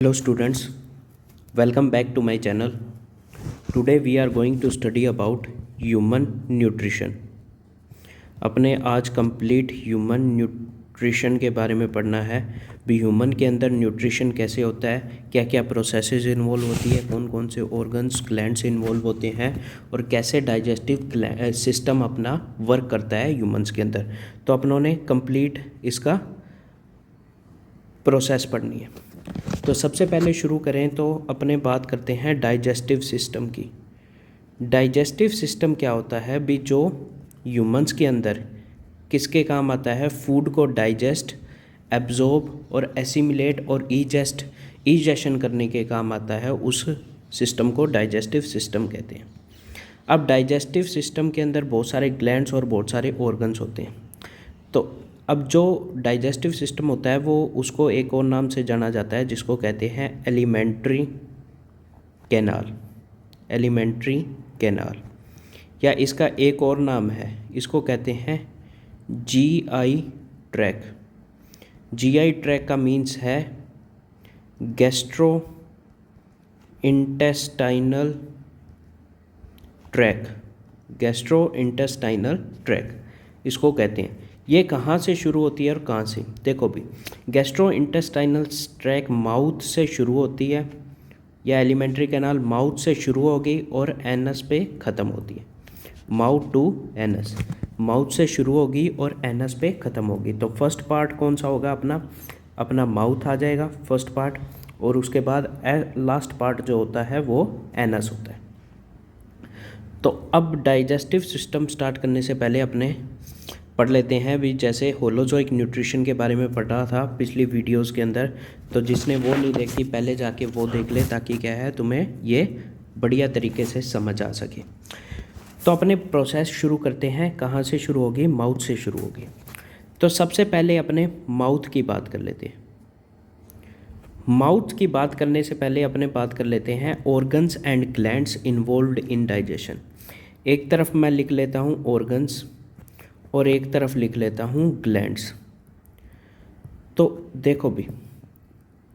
Hello students, welcome back to my channel. Today we are going to study about human nutrition. अपने आज complete human nutrition के बारे में पढ़ना है। भी ह्यूमन के अंदर न्यूट्रिशन कैसे होता है, क्या क्या प्रोसेसेस इन्वॉल्व होती है, कौन कौन से ऑर्गन्स ग्लैंड्स इन्वॉल्व होते हैं और कैसे डाइजेस्टिव सिस्टम अपना वर्क करता है ह्यूमंस के अंदर। तो अपनों ने कंप्लीट इसका प्रोसेस पढ़नी है। तो सबसे पहले शुरू करें तो अपने बात करते हैं डाइजेस्टिव सिस्टम की। डाइजेस्टिव सिस्टम क्या होता है भी, जो ह्यूमंस के अंदर किसके काम आता है, फूड को डाइजेस्ट, एब्जॉर्ब और एसिमिलेट और ईजेशन करने के काम आता है। उस सिस्टम को डाइजेस्टिव सिस्टम कहते हैं। अब डाइजेस्टिव सिस्टम के अंदर बहुत सारे ग्लैंड्स और बहुत सारे ऑर्गन्स होते हैं। तो अब जो डाइजेस्टिव सिस्टम होता है वो उसको एक और नाम से जाना जाता है जिसको कहते हैं एलिमेंट्री कैनाल। एलिमेंट्री कैनाल या इसका एक और नाम है, इसको कहते हैं जीआई ट्रैक। जीआई ट्रैक का मीन्स है gastro intestinal tract. Gastro intestinal tract इसको कहते हैं। ये कहाँ से शुरू होती है और कहाँ से, देखो भी, गैस्ट्रो इंटेस्टाइनल ट्रैक माउथ से शुरू होती है, या एलिमेंट्री कैनाल माउथ से शुरू होगी और एनस पे ख़त्म होती है। माउथ टू एनस, माउथ से शुरू होगी और एनस पे ख़त्म होगी। तो फर्स्ट पार्ट कौन सा होगा, अपना माउथ आ जाएगा फर्स्ट पार्ट, और उसके बाद लास्ट पार्ट जो होता है वो एनस होता है। तो अब डाइजेस्टिव सिस्टम स्टार्ट करने से पहले अपने पढ़ लेते हैं भी, जैसे होलोजोइक न्यूट्रिशन के बारे में पढ़ा था पिछली वीडियोस के अंदर। तो जिसने वो नहीं देखी पहले जाके वो देख ले, ताकि क्या है तुम्हें ये बढ़िया तरीके से समझ आ सके। तो अपने प्रोसेस शुरू करते हैं। कहाँ से शुरू होगी, माउथ से शुरू होगी। तो सबसे पहले अपने माउथ की बात कर लेते हैं। माउथ की बात करने से पहले अपने बात कर लेते हैं organs and glands involved in digestion. एक तरफ मैं लिख लेता हूँ ऑर्गन्स और एक तरफ लिख लेता हूँ ग्लैंड्स। तो देखो भी,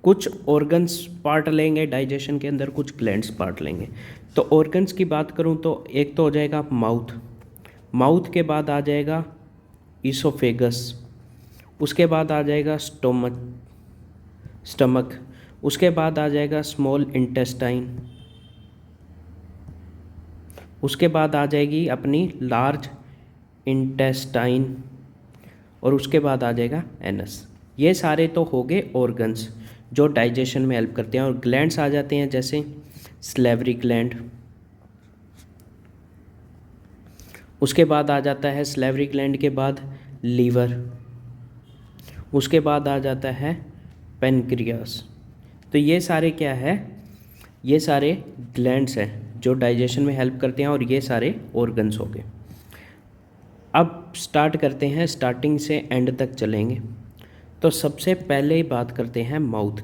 कुछ ऑर्गन्स पार्ट लेंगे डाइजेशन के अंदर, कुछ ग्लैंड्स पार्ट लेंगे। तो ऑर्गन्स की बात करूँ तो एक तो हो जाएगा माउथ। माउथ के बाद आ जाएगा ईसोफेगस, उसके बाद आ जाएगा स्टमक, उसके बाद आ जाएगा स्मॉल इंटेस्टाइन, उसके बाद आ जाएगी अपनी लार्ज इंटेस्टाइन, और उसके बाद आ जाएगा एनस। ये सारे तो हो गए ऑर्गन्स जो डाइजेशन में हेल्प करते हैं। और ग्लैंड्स आ जाते हैं जैसे सलेवरी ग्लैंड, उसके बाद आ जाता है सलेवरी ग्लैंड के बाद लीवर, उसके बाद आ जाता है पेनक्रियास। तो ये सारे क्या है, ये सारे ग्लैंड्स हैं जो डाइजेशन में हेल्प करते हैं, और ये सारे ऑर्गन्स हो गए। अब स्टार्ट करते हैं, स्टार्टिंग से एंड तक चलेंगे। तो सबसे पहले बात करते हैं माउथ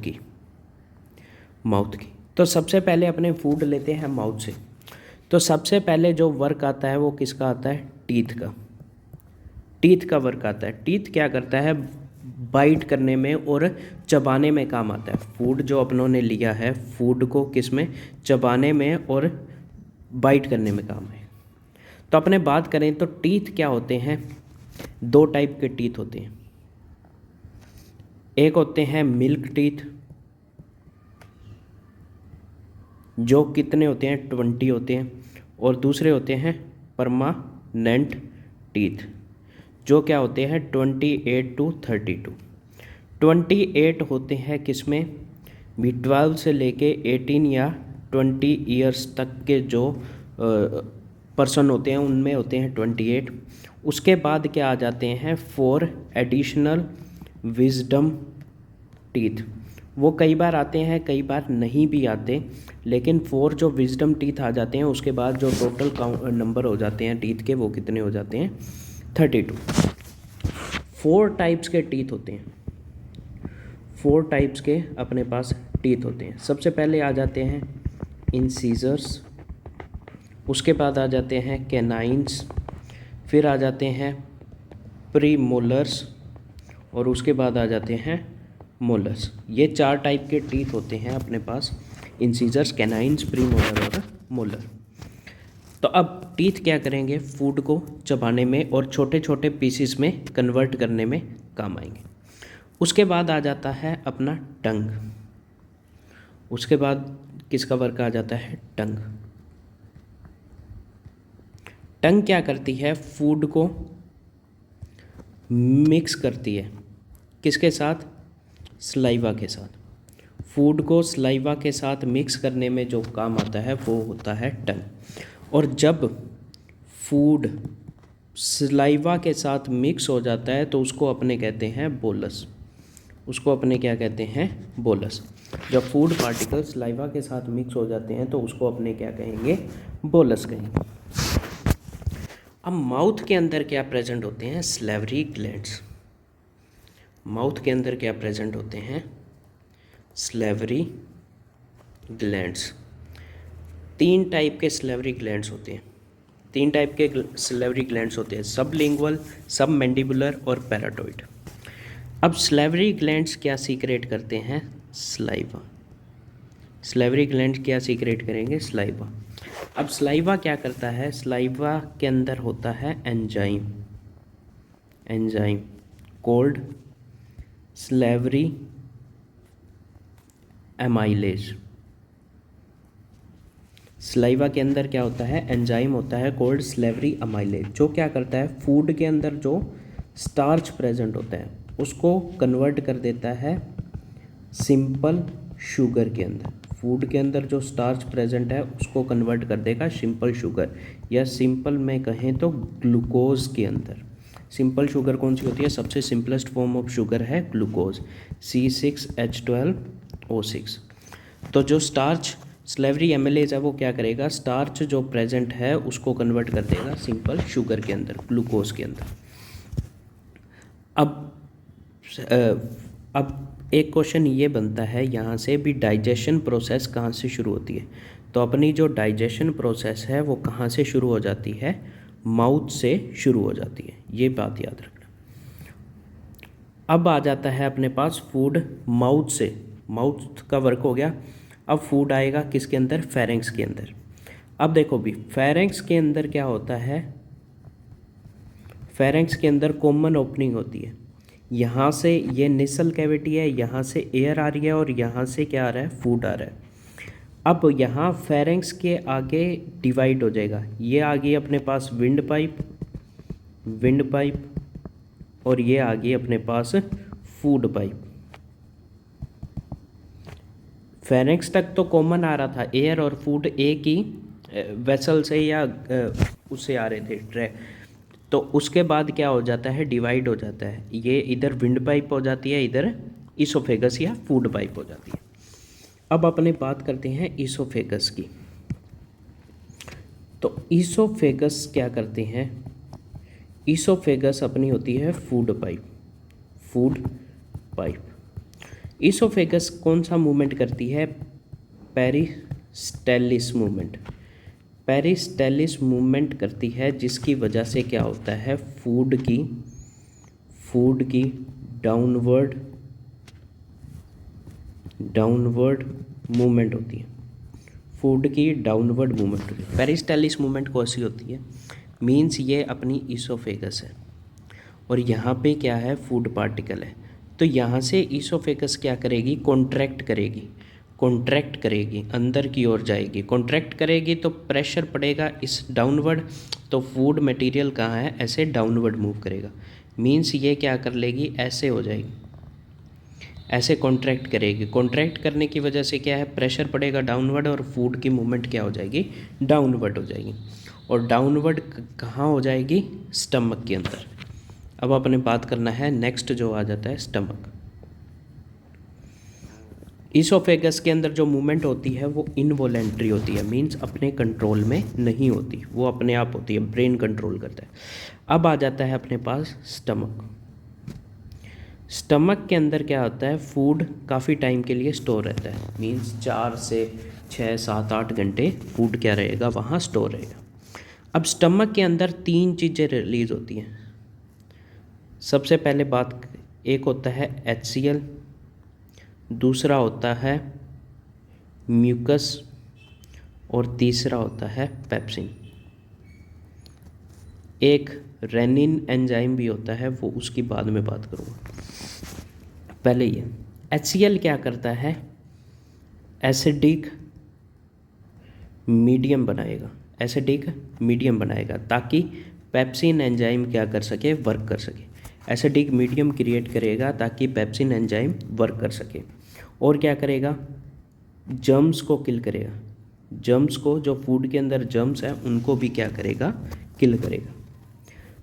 की। तो सबसे पहले अपने फूड लेते हैं माउथ से। तो सबसे पहले जो वर्क आता है वो किसका आता है, टीथ का। टीथ का वर्क आता है। टीथ क्या करता है, बाइट करने में और चबाने में काम आता है। फूड जो अपनों ने लिया है, फूड को किस में, चबाने में और बाइट करने में काम है। तो अपने बात करें तो टीथ क्या होते हैं, दो टाइप के टीथ होते हैं। एक होते हैं मिल्क टीथ, जो कितने होते हैं, 20 होते हैं। और दूसरे होते हैं परमानेंट टीथ, जो क्या होते हैं 28 to 32। 28 होते हैं किसमें भी, 12 से लेके 18 या 20 ईयर्स तक के जो पर्सन होते हैं उनमें होते हैं 28। उसके बाद क्या आ जाते हैं 4 एडिशनल विजडम टीथ। वो कई बार आते हैं, कई बार नहीं भी आते, लेकिन 4 जो विजडम टीथ आ जाते हैं उसके बाद जो टोटल नंबर हो जाते हैं टीथ के, वो कितने हो जाते हैं 32। 4 टाइप्स के टीथ होते हैं, 4 टाइप्स के अपने पास टीथ होते हैं। सबसे पहले आ जाते हैं इंसीजर्स, उसके बाद आ जाते हैं कैनाइन्स, फिर आ जाते हैं प्रीमोलर्स, और उसके बाद आ जाते हैं मोलर्स। ये 4 टाइप के टीथ होते हैं अपने पास, इंसीजर्स, कैनाइन्स, प्रीमोलर और मोलर। तो अब टीथ क्या करेंगे, फूड को चबाने में और छोटे छोटे पीसीस में कन्वर्ट करने में काम आएंगे। उसके बाद आ जाता है अपना टंग। उसके बाद किसका वर्क आ जाता है, टंग। टंग क्या करती है, फूड को मिक्स करती है, किसके साथ, सलाइवा के साथ। फूड को सलाइवा के साथ मिक्स करने में जो काम आता है वो होता है टंग। और जब फूड सलाइवा के साथ मिक्स हो जाता है तो उसको अपने कहते हैं बोलस। उसको अपने क्या कहते हैं, बोलस। जब फूड पार्टिकल्स सलाइवा के साथ मिक्स हो जाते हैं तो उसको अपने क्या कहेंगे, बोलस कहेंगे। अब माउथ के अंदर क्या प्रेजेंट होते हैं, सलेवरी ग्लैंड्स। माउथ के अंदर क्या प्रेजेंट होते हैं, सलेवरी ग्लैंड्स। 3 टाइप के सलेवरी ग्लैंड्स होते हैं। 3 टाइप के सलेवरी ग्लैंड्स होते हैं, सबलिंगुअल, सबमैंडिबुलर और पैराटॉइड। अब सलेवरी ग्लैंड्स क्या सीक्रेट करते हैं, सलाइवा। सलेवरी ग्लैंड क्या सीक्रेट करेंगे, सलाइवा। अब सलाइवा क्या करता है, सलाइवा के अंदर होता है enzyme, enzyme cold salivary amylase. Saliva के अंदर क्या होता है, एंजाइम होता है कोल्ड सलेवरी एमाइलेज, जो क्या करता है, फूड के अंदर जो स्टार्च प्रेजेंट होता है उसको कन्वर्ट कर देता है सिंपल शुगर के अंदर। फूड के अंदर जो स्टार्च प्रेजेंट है उसको कन्वर्ट कर देगा सिंपल शुगर, या सिंपल में कहें तो ग्लूकोज के अंदर। सिंपल शुगर कौन सी होती है, सबसे सिंपलेस्ट फॉर्म ऑफ शुगर है ग्लूकोज, C6H12O6। तो जो स्टार्च सलेवरी एमाइलेज है वो क्या करेगा, स्टार्च जो प्रेजेंट है उसको कन्वर्ट कर देगा सिंपल शुगर के अंदर, ग्लूकोज के अंदर। अब एक क्वेश्चन ये बनता है यहाँ से भी, डाइजेशन प्रोसेस कहाँ से शुरू होती है। तो अपनी जो डाइजेशन प्रोसेस है वो कहाँ से शुरू हो जाती है, माउथ से शुरू हो जाती है, ये बात याद रखना। अब आ जाता है अपने पास फूड माउथ से, माउथ का वर्क हो गया। अब फूड आएगा किसके अंदर, फेरेंक्स के अंदर। अब देखो भी, फेरेंक्स के अंदर क्या होता है, फेरेंक्स के अंदर कॉमन ओपनिंग होती है। यहाँ से ये नेसल कैविटी है, यहाँ से एयर आ रही है और यहाँ से क्या आ रहा है, फूड आ रहा है। अब यहाँ फेरेंक्स के आगे डिवाइड हो जाएगा, ये आ गई अपने पास विंड पाइप, विंड पाइप, और ये आ गई अपने पास फूड पाइप। फेरेंक्स तक तो कॉमन आ रहा था, एयर और फूड एक ही वेसल से या उससे आ रहे थे ट्रैक। तो उसके बाद क्या हो जाता है, डिवाइड हो जाता है, ये इधर विंड पाइप हो जाती है, इधर ईसोफेगस या फूड पाइप हो जाती है। अब अपने बात करते हैं ईसोफेगस की। तो ईसोफेगस क्या करते हैं, ईसोफेगस अपनी होती है food pipe, food pipe. Oesophagus कौन सा मूवमेंट करती है, पेरिस्टेलिस मूवमेंट। पेरिस्टेलिस मूवमेंट करती है, जिसकी वजह से क्या होता है, फूड की डाउनवर्ड मूवमेंट होती है, फूड की डाउनवर्ड मूवमेंट होती है। पेरिस्टेलिस मूवमेंट कौन सी होती है, मीन्स ये अपनी ईसोफेगस है और यहाँ पे क्या है, फूड पार्टिकल है। तो यहाँ से ईसोफेगस क्या करेगी, कॉन्ट्रैक्ट करेगी, अंदर की ओर जाएगी। कॉन्ट्रैक्ट करेगी तो प्रेशर पड़ेगा इस डाउनवर्ड, तो फूड मटेरियल कहाँ है, ऐसे डाउनवर्ड मूव करेगा। मीन्स ये क्या कर लेगी, ऐसे हो जाएगी, ऐसे कॉन्ट्रैक्ट करेगी। कॉन्ट्रैक्ट करने की वजह से क्या है, प्रेशर पड़ेगा डाउनवर्ड और फूड की मूवमेंट क्या हो जाएगी, डाउनवर्ड हो जाएगी। और डाउनवर्ड कहाँ हो जाएगी, स्टमक के अंदर। अब अपने बात करना है नेक्स्ट जो आ जाता है स्टमक। ईसोफेगस के अंदर जो मूवमेंट होती है वो इनवॉलेंट्री होती है, मींस अपने कंट्रोल में नहीं होती, वो अपने आप होती है, ब्रेन कंट्रोल करता है। अब आ जाता है अपने पास स्टमक। स्टमक के अंदर क्या होता है, फूड काफ़ी टाइम के लिए स्टोर रहता है, मींस 4 से 6 7 8 घंटे फूड क्या रहेगा, वहाँ स्टोर रहेगा। अब स्टमक के अंदर 3 चीज़ें रिलीज़ होती हैं। सबसे पहले बात, एक होता है HCl, दूसरा होता है म्यूकस और तीसरा होता है पेप्सिन। एक रेनिन एंजाइम भी होता है, वो उसकी बाद में बात करूँगा। पहले ये HCl क्या करता है, एसिडिक मीडियम बनाएगा, एसिडिक मीडियम बनाएगा ताकि पेप्सिन एंजाइम क्या कर सके, वर्क कर सके। एसिडिक मीडियम क्रिएट करेगा ताकि पेप्सिन एंजाइम वर्क कर सके। और क्या करेगा, जर्म्स को किल करेगा। जर्म्स को, जो फूड के अंदर जर्म्स है उनको भी क्या करेगा, किल करेगा।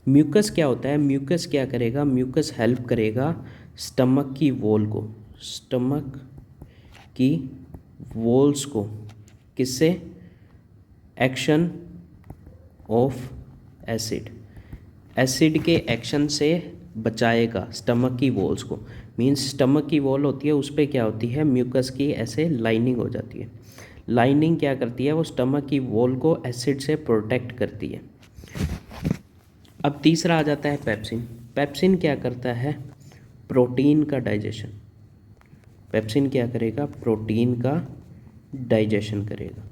म्यूकस क्या होता है, म्यूकस क्या करेगा, म्यूकस हेल्प करेगा स्टमक की वॉल को, स्टमक की वॉल्स को, किससे, एक्शन ऑफ एसिड, एसिड के एक्शन से बचाएगा स्टमक की वॉल्स को। मीन्स स्टमक की वॉल होती है, उस पर क्या होती है, म्यूकस की ऐसे लाइनिंग हो जाती है। लाइनिंग क्या करती है, वो स्टमक की वॉल को एसिड से प्रोटेक्ट करती है। अब तीसरा आ जाता है पेप्सिन। पेप्सिन क्या करता है, प्रोटीन का डाइजेशन। पेप्सिन क्या करेगा, प्रोटीन का डाइजेशन करेगा।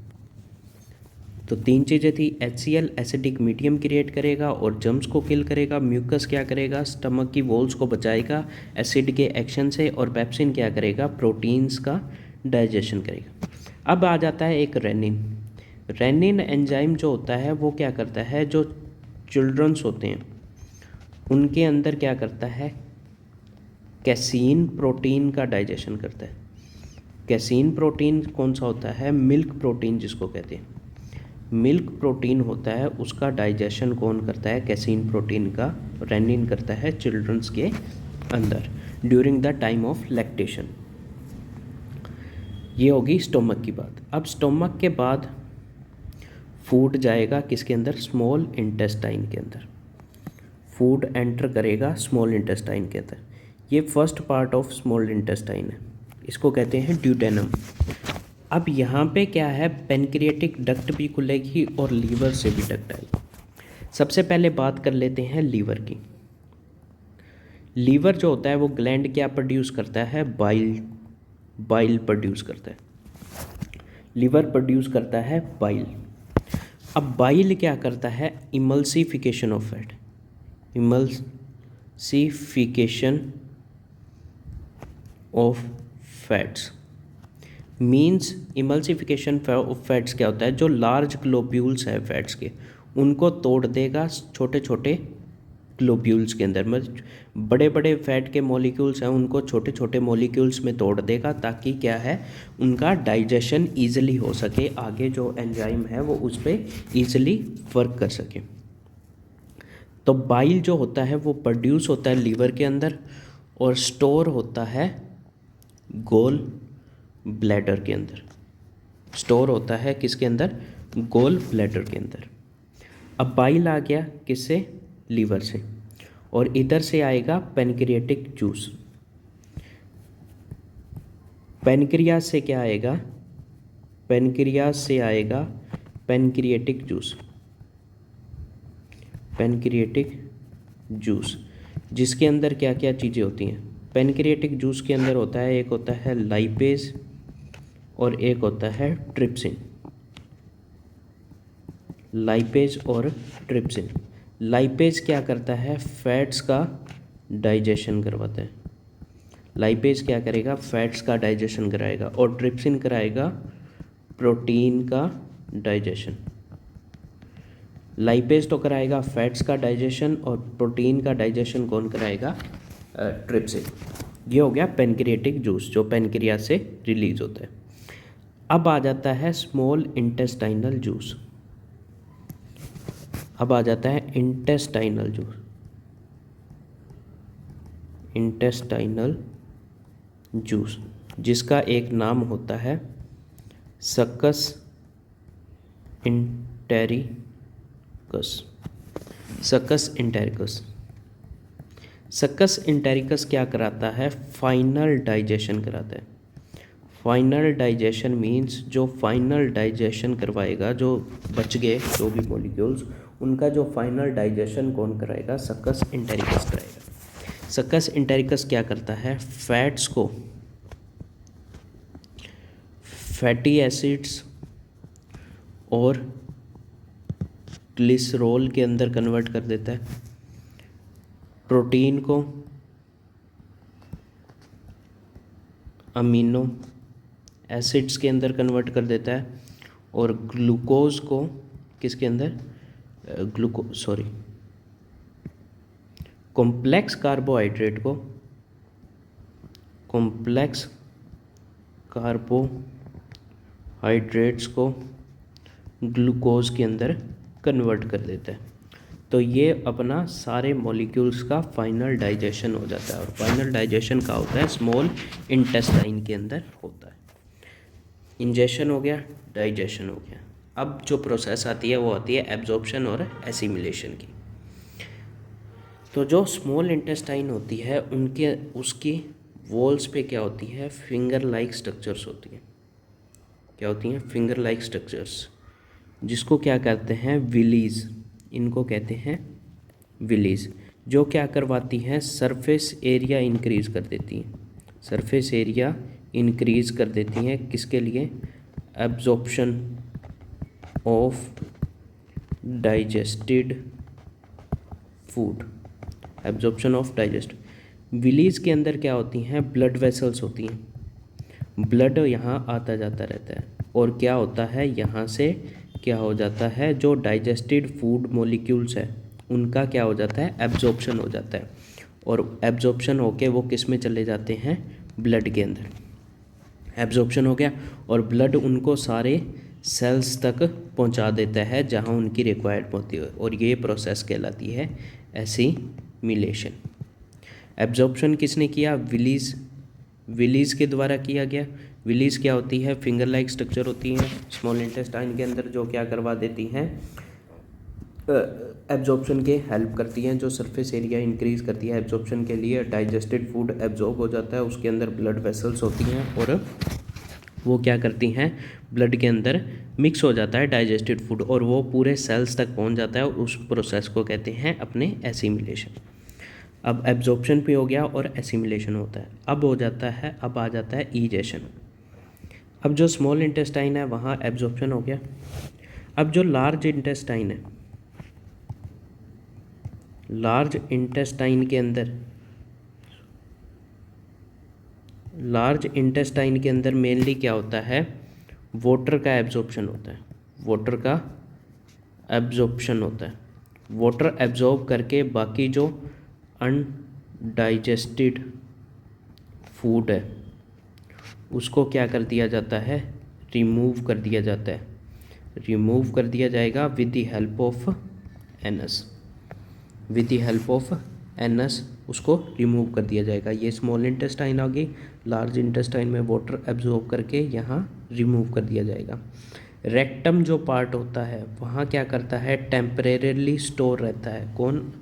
तो तीन चीज़ें थी, HCl एसिडिक मीडियम क्रिएट करेगा और जर्म्स को किल करेगा। म्यूकस क्या करेगा, स्टमक की वॉल्स को बचाएगा एसिड के एक्शन से। और पेप्सिन क्या करेगा, प्रोटीन्स का डाइजेशन करेगा। अब आ जाता है एक रेनिन। रेनिन एंजाइम जो होता है वो क्या करता है, जो चिल्ड्रंस होते हैं उनके अंदर क्या करता है, कैसीन प्रोटीन का डाइजेशन करता है। कैसीन प्रोटीन कौन सा होता है, मिल्क प्रोटीन जिसको कहते हैं, मिल्क प्रोटीन होता है, उसका डाइजेशन कौन करता है, कैसीन प्रोटीन का रेनिन करता है चिल्ड्रंस के अंदर during the time of lactation. ये होगी स्टोमक की बात। अब स्टोमक के बाद फूड जाएगा किसके अंदर, स्मॉल इंटेस्टाइन के अंदर। फूड एंटर करेगा स्मॉल इंटेस्टाइन के अंदर। ये first part of small intestine है, इसको कहते हैं ड्यूडेनम। अब यहाँ पे क्या है, पेनक्रिएटिक डक्ट भी खुलेगी और लीवर से भी डक्ट आएगी। सबसे पहले बात कर लेते हैं लीवर की। लीवर जो होता है वो ग्लैंड क्या प्रोड्यूस करता है, बाइल, बाइल प्रोड्यूस करता है। लीवर प्रोड्यूस करता है बाइल। अब बाइल क्या करता है, emulsification of fat, emulsification of fats. Means emulsification of fats क्या होता है, जो लार्ज ग्लोब्यूल्स है फैट्स के उनको तोड़ देगा छोटे छोटे ग्लोब्यूल्स के अंदर। मतलब बड़े बड़े फैट के मॉलिक्यूल्स हैं उनको छोटे छोटे मॉलिक्यूल्स में तोड़ देगा ताकि क्या है, उनका डाइजेशन ईजिली हो सके, आगे जो एंजाइम है वो उस पर ईजिली वर्क कर सके। तो बाइल जो होता है वो प्रोड्यूस होता है लीवर के अंदर और स्टोर होता है गोल ब्लैडर के अंदर। स्टोर होता है किसके अंदर, गोल ब्लैडर के अंदर। अब बाइल आ गया किससे, लीवर से, और इधर से आएगा पेनक्रिएटिक जूस। पेनक्रियास से क्या आएगा, पेनक्रियास से आएगा पेनक्रिएटिक जूस, पेनक्रिएटिक जूस जिसके अंदर क्या क्या चीज़ें होती हैं। पेनक्रिएटिक जूस के अंदर होता है, एक होता है लाइपेज और एक होता है ट्रिप्सिन। लाइपेज और ट्रिप्सिन। लाइपेज क्या करता है, फैट्स का डाइजेशन करवाता है। लाइपेज क्या करेगा, फैट्स का डाइजेशन कराएगा। और ट्रिप्सिन कराएगा प्रोटीन का डाइजेशन। लाइपेज तो कराएगा फैट्स का डाइजेशन और प्रोटीन का डाइजेशन कौन कराएगा, ट्रिप्सिन। ये हो गया पेनक्रिएटिक जूस जो पेनक्रियास से रिलीज होता है। अब आ जाता है स्मॉल इंटेस्टाइनल जूस। अब आ जाता है इंटेस्टाइनल जूस, इंटेस्टाइनल जूस जिसका एक नाम होता है सक्कस इंटेरिकस। सक्कस इंटेरिकस। सक्कस इंटेरिकस क्या कराता है, फाइनल डाइजेशन कराता है। फाइनल डाइजेशन मीन्स जो फाइनल डाइजेशन करवाएगा, जो बच गए जो भी मॉलिक्यूल्स, उनका जो फाइनल डाइजेशन कौन कराएगा, सक्कस इंटेरिकस कराएगा। सक्कस इंटेरिकस क्या करता है, फैट्स को फैटी एसिड्स और ग्लिसरॉल के अंदर कन्वर्ट कर देता है, प्रोटीन को अमीनो एसिड्स के अंदर कन्वर्ट कर देता है, और ग्लूकोज को किसके अंदर, कॉम्प्लेक्स कार्बोहाइड्रेट्स को ग्लूकोज के अंदर कन्वर्ट कर देता है। तो ये अपना सारे मॉलिक्यूल्स का फाइनल डाइजेशन हो जाता है, और फाइनल डाइजेशन का होता है स्मॉल इंटेस्टाइन के अंदर होता है। इंजेशन हो गया, डाइजेशन हो गया। अब जो प्रोसेस आती है वो आती है एब्जॉर्प्शन और एसिमिलेशन की। तो जो स्मॉल इंटेस्टाइन होती है उसकी वॉल्स पे क्या होती है, फिंगर लाइक स्ट्रक्चर्स होती हैं। क्या होती हैं? फिंगर लाइक स्ट्रक्चर्स, जिसको क्या कहते हैं, विलीज। इनको कहते हैं विलीज, जो क्या करवाती हैं, सरफेस एरिया इंक्रीज कर देती हैं। सरफेस एरिया इंक्रीज कर देती हैं किसके लिए? Absorption of digested food. Absorption of digest. Villi के अंदर क्या होती हैं? ब्लड वेसल्स होती हैं। ब्लड यहाँ आता जाता रहता है, और क्या होता है, यहाँ से क्या हो जाता है, जो डाइजेस्टेड फूड मॉलिक्यूल्स है उनका क्या हो जाता है, एब्जॉर्प्शन हो जाता है, और एब्जॉर्प्शन होके वो किस में चले जाते हैं, ब्लड के अंदर। एब्जॉर्प्शन हो गया, और ब्लड उनको सारे सेल्स तक पहुंचा देता है जहां उनकी रिक्वायर्ड होती है, और ये प्रोसेस कहलाती है एसिमिलेशन। एब्जॉर्प्शन किसने किया? विलीज के द्वारा किया गया। विलीज क्या होती है? फिंगर लाइक स्ट्रक्चर होती हैं स्मॉल इंटेस्टाइन के अंदर, जो क्या करवा देती हैं, एब्जॉर्प्शन के हेल्प करती हैं, जो सरफेस एरिया इंक्रीज करती है एब्जॉर्प्शन के लिए। डाइजेस्टेड फूड एब्जॉर्ब हो जाता है, उसके अंदर ब्लड वेसल्स होती हैं, और वो क्या करती हैं, ब्लड के अंदर मिक्स हो जाता है डाइजेस्टेड फूड, और वो पूरे सेल्स तक पहुंच जाता है, और उस प्रोसेस को कहते हैं अपने एसिमिलेशन। अब एब्जॉर्प्शन भी हो गया और एसिमिलेशन होता है। अब आ जाता है ईजेशन। अब जो स्मॉल इंटेस्टाइन है वहाँ एब्जॉर्प्शन हो गया। अब जो लार्ज इंटेस्टाइन है, लार्ज इंटेस्टाइन के अंदर मेनली क्या होता है, वाटर का एब्जॉर्प्शन होता है। वाटर एब्जॉर्ब करके बाकी जो अनडाइजेस्टेड फूड है उसको क्या कर दिया जाता है, रिमूव कर दिया जाएगा with the help of anus. उसको रिमूव कर दिया जाएगा। ये स्मॉल इंटेस्टाइन आ गई। लार्ज इंटेस्टाइन में वाटर एब्जॉर्ब करके यहाँ रिमूव कर दिया जाएगा। रेक्टम जो पार्ट होता है वहाँ क्या करता है, टेम्परेरली स्टोर रहता है। कौन?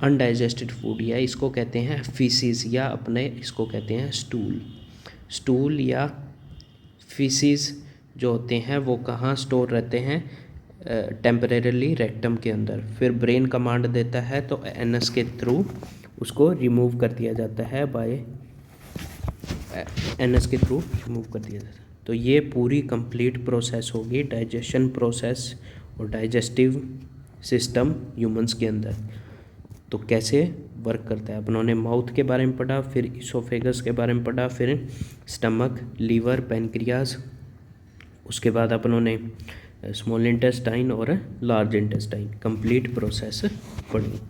अनडाइजेस्टेड फूड, या इसको कहते हैं फीसिस, या इसको कहते हैं स्टूल या फीसिस जो होते हैं वो कहाँ स्टोर रहते हैं, टेम्परेरली रेक्टम के अंदर। फिर ब्रेन कमांड देता है तो एनस के थ्रू उसको रिमूव कर दिया जाता है, तो ये पूरी कंप्लीट प्रोसेस होगी, डाइजेशन प्रोसेस और डाइजेस्टिव सिस्टम ह्यूमंस के अंदर। तो कैसे वर्क करता है, अपनों ने माउथ के बारे में पढ़ा, फिर इसोफेगस के बारे में पढ़ा, फिर स्टमक, लीवर, पैनक्रियाज, उसके बाद अपनों ने स्मॉल इंटेस्टाइन और लार्ज इंटेस्टाइन कंप्लीट प्रोसेस पढ़ी।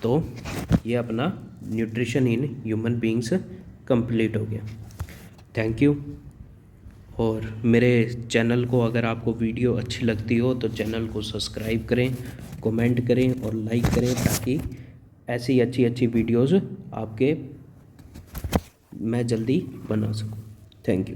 तो ये अपना nutrition in human beings complete हो गया। Thank you. और मेरे चैनल को अगर आपको वीडियो अच्छी लगती हो तो चैनल को सब्सक्राइब करें, कमेंट करें और लाइक करें, ताकि ऐसी अच्छी वीडियोज़ मैं जल्दी बना सकूं। Thank you.